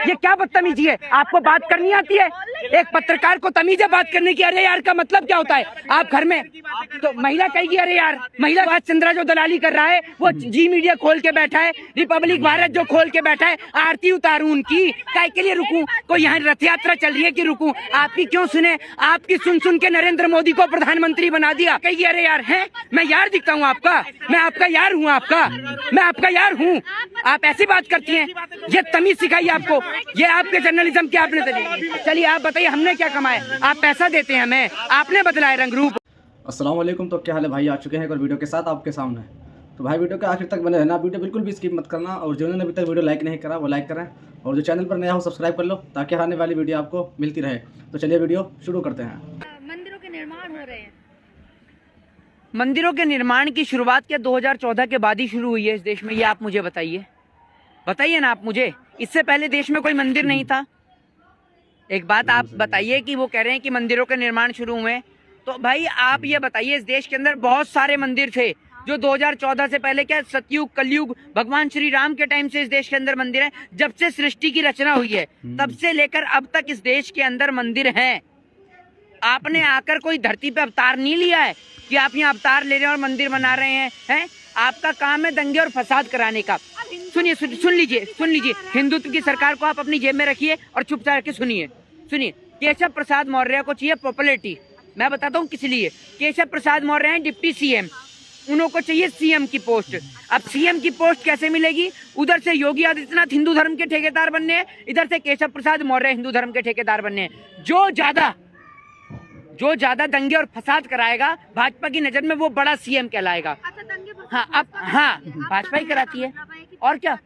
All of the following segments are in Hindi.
ये क्या बदतमीजी है? आपको बात करनी आती है? एक पत्रकार को तमीज है बात करने की? अरे यार का मतलब क्या होता है? आप घर में तो महिला कहेगी अरे यार, महिला बात चंद्रा जो दलाली कर रहा है वो जी मीडिया खोल के बैठा है, रिपब्लिक भारत जो खोल के बैठा है, आरती उतारू उनकी, काय के लिए रुकूं? कोई यहाँ रथ यात्रा चल रही है कि रुकूं? आपकी क्यों सुने? आपकी सुन सुन के नरेंद्र मोदी को प्रधानमंत्री बना दिया। कहिए अरे यार है, मैं यार दिखता हूँ आपका? मैं आपका यार हूँ? मैं आपका यार हूँ? आप ऐसी बात करती हैं? ये तमीज सिखाई आपको? ये आपके जर्नलिज्म के आपने तरीके? चलिए आप बताइए हमने क्या कमाया? आप पैसा देते हैं हमें, आपने बदलाया रंग रूप। अस्सलाम वालेकुम। तो क्या हाल है भाई? आ चुके हैं एक और वीडियो के साथ आपके सामने। तो भाई वीडियो के आखिर तक बने रहना, वीडियो बिल्कुल भी स्किप मत करना, और जिन्होंने अभी तक वीडियो लाइक नहीं करा वो लाइक करें, और जो चैनल पर नया हो सब्सक्राइब कर लो ताकि आने वाली वीडियो आपको मिलती रहे। तो चलिए वीडियो शुरू करते हैं। मंदिरों के निर्माण हो रहे हैं। मंदिरों के निर्माण की शुरुआत क्या 2014 के बाद ही शुरू हुई है इस देश में? ये आप मुझे बताइए ना आप मुझे। इससे पहले देश में कोई मंदिर नहीं था? एक बात आप बताइए कि वो कह रहे हैं कि मंदिरों के निर्माण शुरू हुए, तो भाई आप ये बताइए, इस देश के अंदर बहुत सारे मंदिर थे जो 2014 से पहले, क्या सतयुग कलयुग भगवान श्री राम के टाइम से इस देश के अंदर मंदिर हैं। जब से सृष्टि की रचना हुई है तब से लेकर अब तक इस देश के अंदर मंदिर हैं। आपने आकर कोई धरती पे अवतार नहीं लिया है कि आप यहाँ अवतार ले रहे हैं और मंदिर बना रहे हैं। आपका काम है दंगे और फसाद कराने का। सुनिए, सुन लीजिए। हिंदुत्व की सरकार को आप अपनी जेब में रखिए और चुपचाप के सुनिए। केशव प्रसाद मौर्य को चाहिए पॉपुलैरिटी। मैं बताता हूँ किस लिए। केशव प्रसाद मौर्य हैं डिप्टी सीएम, उनको चाहिए सीएम की पोस्ट। अब सीएम की पोस्ट कैसे मिलेगी? उधर से योगी आदित्यनाथ हिंदू धर्म के ठेकेदार बनने हैं, इधर से केशव प्रसाद मौर्य हिंदू धर्म के ठेकेदार बनने हैं। जो ज्यादा दंगे और फसाद कराएगा भाजपा की नजर में वो बड़ा सीएम कहलाएगा। हाँ, भाजपा ही कराती है और क्या।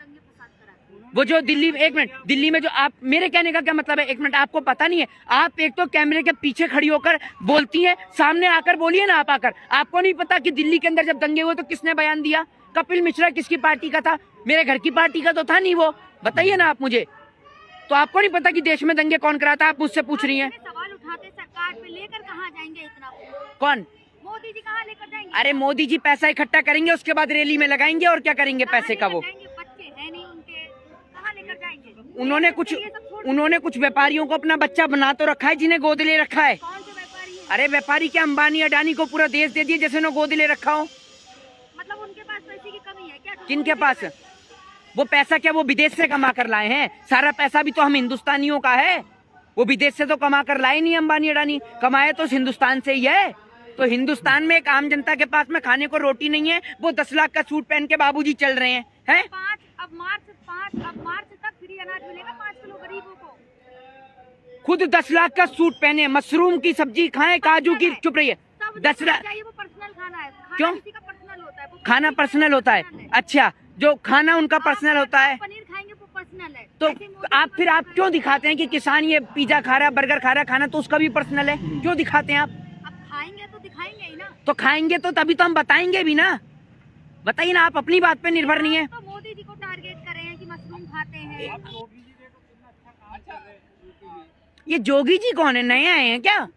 वो जो दिल्ली में जो आप, मेरे कहने का क्या मतलब है, एक मिनट, आपको पता नहीं है? आप एक तो कैमरे के पीछे खड़ी होकर बोलती हैं, सामने आकर बोलिए ना आप आकर। आपको नहीं पता कि दिल्ली के अंदर जब दंगे हुए तो किसने बयान दिया? कपिल मिश्रा किसकी पार्टी का था? मेरे घर की पार्टी का तो था नहीं वो। बताइए ना आप मुझे। तो आपको नहीं पता कि देश में दंगे कौन कराता? आप मुझसे पूछ रही हैं। सवाल उठाते सरकार पे, लेकर कहाँ जाएंगे इतना? कौन? मोदी जी कहाँ लेकर जाएंगे? अरे मोदी जी पैसा इकट्ठा करेंगे, उसके बाद रैली में लगाएंगे, और क्या करेंगे पैसे का? वो बच्चे हैं नहीं उनके, कहाँ लेकर जाएंगे? उन्होंने कुछ व्यापारियों को अपना बच्चा बना तो रखा है, जिन्हें गोद ले रखा है। कौन से व्यापारी है? अरे व्यापारी क्या, अंबानी अडानी को पूरा देश दे दिए जैसे उन्होंने गोद ले रखा हो। मतलब उनके पास पैसे की कमी है क्या? किनके पास? वो पैसा क्या वो विदेश से कमा कर लाए हैं? सारा पैसा भी तो हम हिंदुस्तानियों का है। वो विदेश से तो कमा कर लाए नहीं अंबानी अडानी, कमाए तो हिंदुस्तान से ही है। तो हिंदुस्तान में एक आम जनता के पास में खाने को रोटी नहीं है, वो 10 लाख का सूट पहन के बाबूजी चल रहे हैं। अब मार्च तक फ्री अनाज मिलेगा 5 किलो गरीबों को। खुद 10 लाख का सूट पहने, मशरूम की सब्जी खाएं, काजू की, चुप रहिए। 10 लाख वो पर्सनल खाना है। क्यों? किसी का पर्सनल होता है। खाना पर्सनल होता है? अच्छा, जो खाना उनका पर्सनल होता है, पनीर खाएंगे वो पर्सनल है। तो आप क्यों दिखाते हैं कि किसान ये पिज्जा खा रहा है, बर्गर खा रहा है? खाना तो उसका भी पर्सनल है, क्यों दिखाते हैं आप? अब खाएंगे तो दिखाएंगे ही ना। तो खाएंगे तो तभी तो हम बताएंगे भी ना। बताइए ना, आप अपनी बात पे निर्भर नहीं है। तो मोदी जी को टारगेट करे हैं कि मशरूम खाते हैं। ये जोगी जी कौन है? नए आए हैं क्या?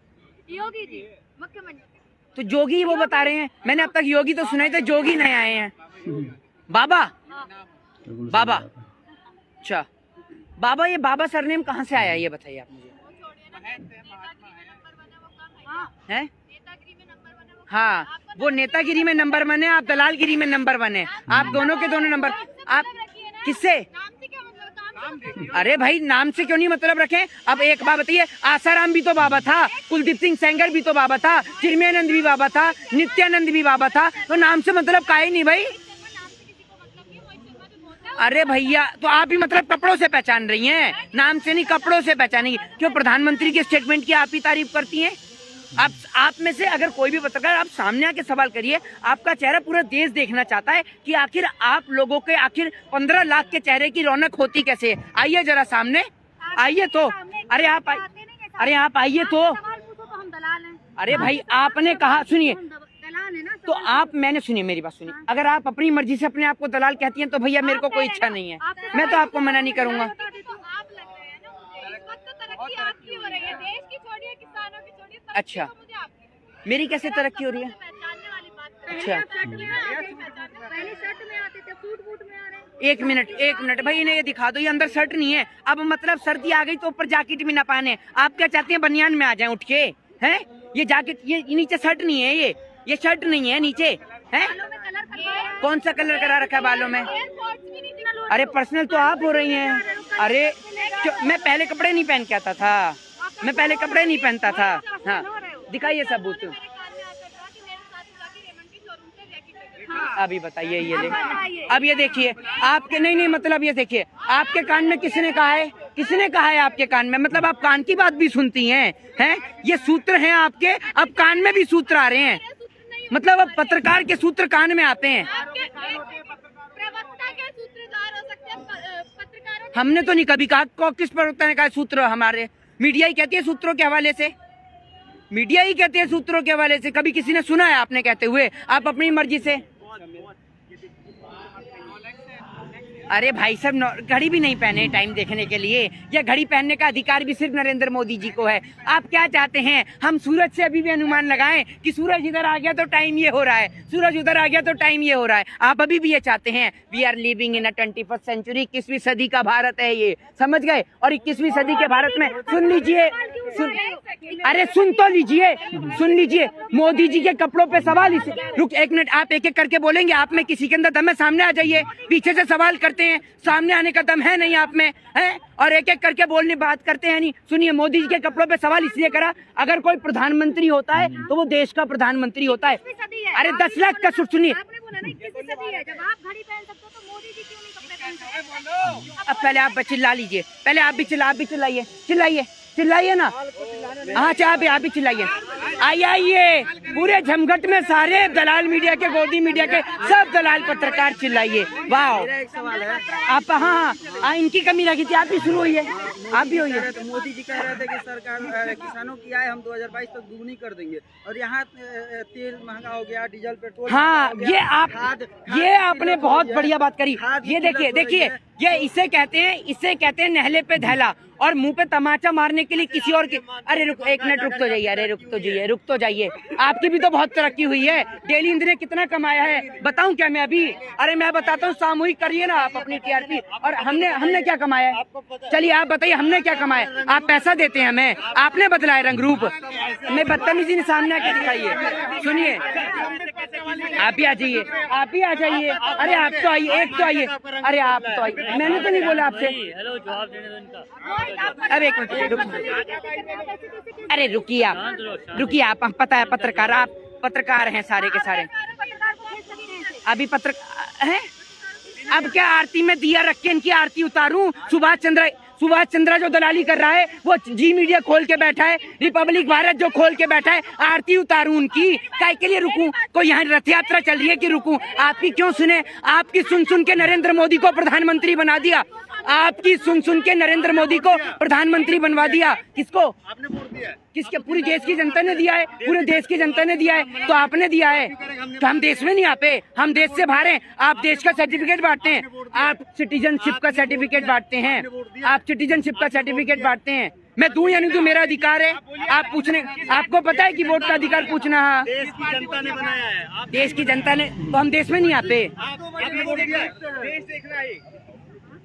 योगी जी मुख्यमंत्री। तो जोगी वो बता रहे हैं, मैंने अब तक योगी तो सुना ही था, जोगी नए आए हैं। बाबा। अच्छा बाबा, ये बाबा सरनेम कहाँ से आया ये बताइए आप मुझे। हैं? हाँ, वो नेतागिरी में नंबर 1 है, आप दलालगिरी में नंबर 1 है। आप दोनों के दोनों नंबर। आप किससे? अरे भाई नाम से क्यों नहीं मतलब रखें? अब एक बात बताइए, आसाराम भी तो बाबा था, कुलदीप सिंह सेंगर भी तो बाबा था, चिन्मयानंद भी बाबा था, नित्यानंद भी बाबा था, तो नाम से मतलब काहे नहीं भाई? अरे भैया, तो आप भी मतलब कपड़ों से पहचान रही हैं, नाम से नहीं कपड़ों से पहचानेंगी। क्यों प्रधानमंत्री के स्टेटमेंट की आप ही तारीफ करती हैं? आप में से अगर कोई भी पत्रकार, आप सामने आके सवाल करिए। आपका चेहरा पूरा देश देखना चाहता है कि आखिर आप लोगों के, आखिर 15 लाख के चेहरे की रौनक होती कैसे है? आइए जरा सामने आइए तो। अरे आप आइए तो। अरे भाई आपने कहा, सुनिए तो मैंने सुनिए मेरी बात सुनिए। अगर आप अपनी मर्जी से अपने आप को दलाल कहती हैं तो भैया मेरे को कोई इच्छा नहीं है, मैं तो आपको मना नहीं करूंगा। अच्छा, मेरी कैसे तरक्की हो रही है? अच्छा, पहले शर्ट में आते थे, सूट बूट में आ रहे हैं। एक मिनट भाई, इन्हें ये दिखा दो, ये अंदर शर्ट नहीं है। अब मतलब सर्दी आ गई तो ऊपर जैकेट भी ना पहने। आप क्या चाहते हैं बनियान में आ जाएं उठ के? हैं ये जैकेट, ये नीचे शर्ट नहीं है, ये शर्ट नहीं है नीचे, हैं? कौन सा कलर करा रखा है बालों में? अरे पर्सनल तो आप हो रही हैं। अरे मैं पहले कपड़े नहीं पहन के आता था, मैं पहले कपड़े नहीं पहनता था। हाँ दिखाइए सबूत। अभी बताइए, ये ले, अब ये देखिए आपके, नहीं मतलब ये देखिए, आपके कान में किसने कहा है? किसने कहा है आपके कान में? मतलब आप कान की बात भी सुनती हैं? ये सूत्र हैं आपके, अब कान में भी सूत्र आ रहे हैं। मतलब अब पत्रकार के सूत्र कान में आते हैं। हमने तो नहीं कभी कहा, किस प्रवक्ता ने कहा सूत्र? हमारे मीडिया ही कहती है सूत्रों के हवाले से, मीडिया ही कहते हैं सूत्रों के हवाले से। कभी किसी ने सुना है आपने कहते हुए? आप अपनी मर्जी से। अरे भाई साहब, घड़ी भी नहीं पहने टाइम देखने के लिए? या घड़ी पहनने का अधिकार भी सिर्फ नरेंद्र मोदी जी को है? आप क्या चाहते हैं हम सूरज से अभी भी अनुमान लगाएं कि सूरज इधर आ गया तो टाइम ये हो रहा है, सूरज उधर आ गया तो टाइम ये हो रहा है? आप अभी भी ये चाहते हैं? We are living in a 21st century, 21वीं सदी का भारत है ये, समझ गए? और 21वीं सदी के भारत में सुन लीजिए, अरे सुन तो लीजिए, सुन लीजिए, मोदी जी के कपड़ों पे सवाल। रुक एक मिनट, आप एक एक करके बोलेंगे। आप में किसी के अंदर दम है? सामने आ जाइए, पीछे से सवाल करते हैं, सामने आने का दम है नहीं आप में? है? और एक एक करके बोलने बात करते हैं नहीं। सुनिए, मोदी जी के कपड़ों पे सवाल इसलिए करा, अगर कोई प्रधानमंत्री होता है तो वो देश का प्रधानमंत्री होता है। अरे 10 लाख का सुनिए, अब पहले आप चिल्ला लीजिए, पहले आप भी चिल्लाइए ना। हाँ आप भी चिल्लाइए। आइए पूरे झमघट में सारे दलाल मीडिया के, गोदी मीडिया के सब दलाल पत्रकार चिल्लाइए। वाह आप, हाँ इनकी कमी लगी थी, आप भी शुरू होइए, आप भी होइए। तो मोदी जी कह रहे थे कि सरकार किसानों की आय हम 2022 तक दुगनी कर देंगे, और यहाँ तेल महंगा हो गया, डीजल पेट्रोल। हाँ ये आपने बहुत बढ़िया बात करी। ये देखिए ये इसे कहते हैं नहले पे धैला, और मुंह पे तमाचा मारने के लिए किसी और के। अरे रुक एक मिनट, रुक तो जाइए, अरे रुक तो जाइए। आपकी भी तो बहुत तरक्की हुई है। डेली हिंद ने कितना कमाया है बताऊं क्या मैं अभी? अरे मैं बताता हूँ, सामूहिक करिए ना आप अपनी टीआरपी। और हमने क्या कमाया है? चलिए आप बताइए, हमने क्या कमाया? आप पैसा देते हैं हमें, आपने बदला है रंग रूप। मैं बदतमीजी ने सामने आके दिखाइए। सुनिए, आप ही आ जाइए, अरे आप तो आइए, एक तो आइए, अरे आप तो आइए, मैंने तो नहीं बोला आपसे। अरे एक मिनट, अरे रुकिए आप, पता है आप पत्रकार हैं सारे के सारे। अभी पत्रकार हैं? अब क्या आरती में दिया रख के इनकी आरती उतारूं? सुभाष चंद्रा जो दलाली कर रहा है, वो जी मीडिया खोल के बैठा है, रिपब्लिक भारत जो खोल के बैठा है, आरती उतारूं उनकी? काय के लिए रुकूं? कोई यहाँ रथ यात्रा चल रही है कि रुकूं? आपकी क्यों सुने? आपकी सुन के नरेंद्र मोदी को प्रधानमंत्री बना दिया। आपकी सुन के नरेंद्र मोदी को प्रधानमंत्री बनवा दिया। किसको? आपने वोट दिया है। किसके? पूरी देश की जनता ने दिया है, पूरे देश की जनता ने दिया है। तो आपने दिया है तो हम देश में नहीं आते, हम देश से बाहर हैं। आप देश का सर्टिफिकेट बांटते हैं, आप सिटीजनशिप का सर्टिफिकेट बांटते हैं, मैं दूं या नहीं दूं, मेरा अधिकार है। आप पूछने, आपको पता है कि वोट का अधिकार पूछना है। देश की जनता ने बनाया है, देश की जनता ने, तो हम देश में नहीं आते।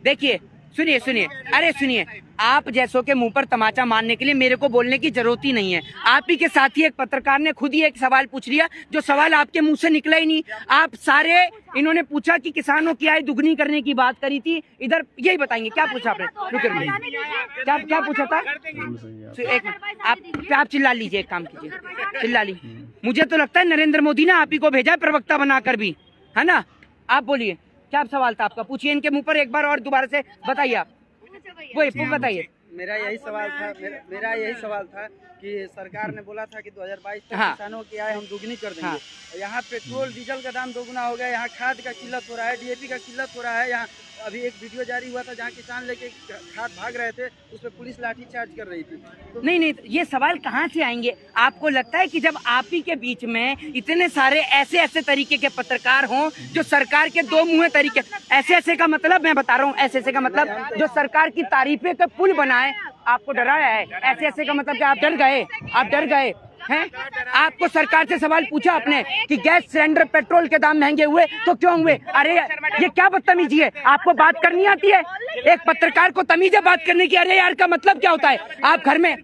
देखिए सुनिए, अरे सुनिए, आप जैसों के मुंह पर तमाचा मारने के लिए मेरे को बोलने की जरूरत ही नहीं है। आप ही के साथ ही एक पत्रकार ने खुद ही एक सवाल पूछ लिया, जो सवाल आपके मुंह से निकला ही नहीं। आप सारे, इन्होंने पूछा कि किसानों की आय दुगनी करने की बात करी थी, इधर यही बताएंगे क्या पूछा आपने? रुकिए, क्या पूछा था? एक मिनट, आप चिल्ला लीजिए, एक काम कीजिए, चिल्ला लीजिए। मुझे तो लगता है नरेंद्र मोदी ने आप ही को भेजा है प्रवक्ता बनाकर भी, है ना? आप बोलिए, क्या सवाल था आपका? पूछिए इनके मुंह पर एक बार और दोबारा से बताइए। आप वही बताइए। मेरा यही सवाल था कि सरकार ने बोला था कि 2022 तक किसानों की आय हम दुगनी कर देंगे। यहाँ पेट्रोल डीजल का दाम दोगुना हो गया, यहाँ खाद का किल्लत हो रहा है, डीएपी का किल्लत हो रहा है। यहाँ अभी एक वीडियो जारी हुआ था जहाँ किसान लेके खाद भाग रहे थे, उस पर पुलिस लाठीचार्ज कर रही थी। तो नहीं, ये सवाल कहाँ से आएंगे? आपको लगता है कि जब आप ही के बीच में इतने सारे ऐसे तरीके के पत्रकार हों जो सरकार के दो मुँहे तरीके, ऐसे का मतलब मैं बता रहा हूँ, ऐसे का मतलब जो सरकार की तारीफे का पुल बनाए, आपको डराया है? ऐसे का मतलब कि आप डर गए? हैं? आपको सरकार से सवाल पूछा आपने कि गैस सिलेंडर पेट्रोल के दाम महंगे हुए तो क्यों हुए? अरे ये क्या बदतमीजी है? आपको बात करनी आती है? एक पत्रकार को तमीज है बात करने की? अरे यार का मतलब क्या होता है? आप घर में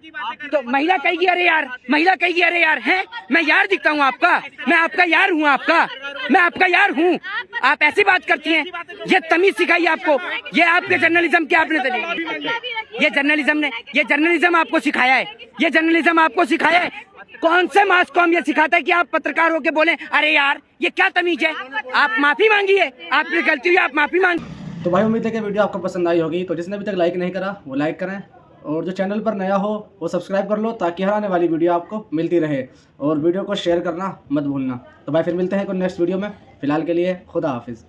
तो महिला कहेगी अरे यार, महिला कहेगी अरे यार, हैं? मैं यार दिखता हूँ आपका? मैं आपका यार हूँ? मैं आपका यार हूँ? आप ऐसी बात करती हैं? ये तमीज सिखाई आपको? ये आपके जर्नलिज्म के आपने ये जर्नलिज्म आपको सिखाया है? ये जर्नलिज्म आपको सिखाया है? कौन से मास कॉम ये सिखाता है कि आप पत्रकार होके बोले अरे यार? ये क्या तमीज है? आप माफी मांगिए, आपकी गलती हुई, आप माफी मांगिए। तो भाई उम्मीद है कि वीडियो आपको पसंद आई होगी। तो जिसने अभी तक लाइक नहीं करा वो लाइक करें, और जो चैनल पर नया हो वो सब्सक्राइब कर लो, ताकि हर आने वाली वीडियो आपको मिलती रहे। और वीडियो को शेयर करना मत भूलना। तो भाई फिर मिलते हैं कोई नेक्स्ट वीडियो में। फिलहाल के लिए खुदा हाफिज़।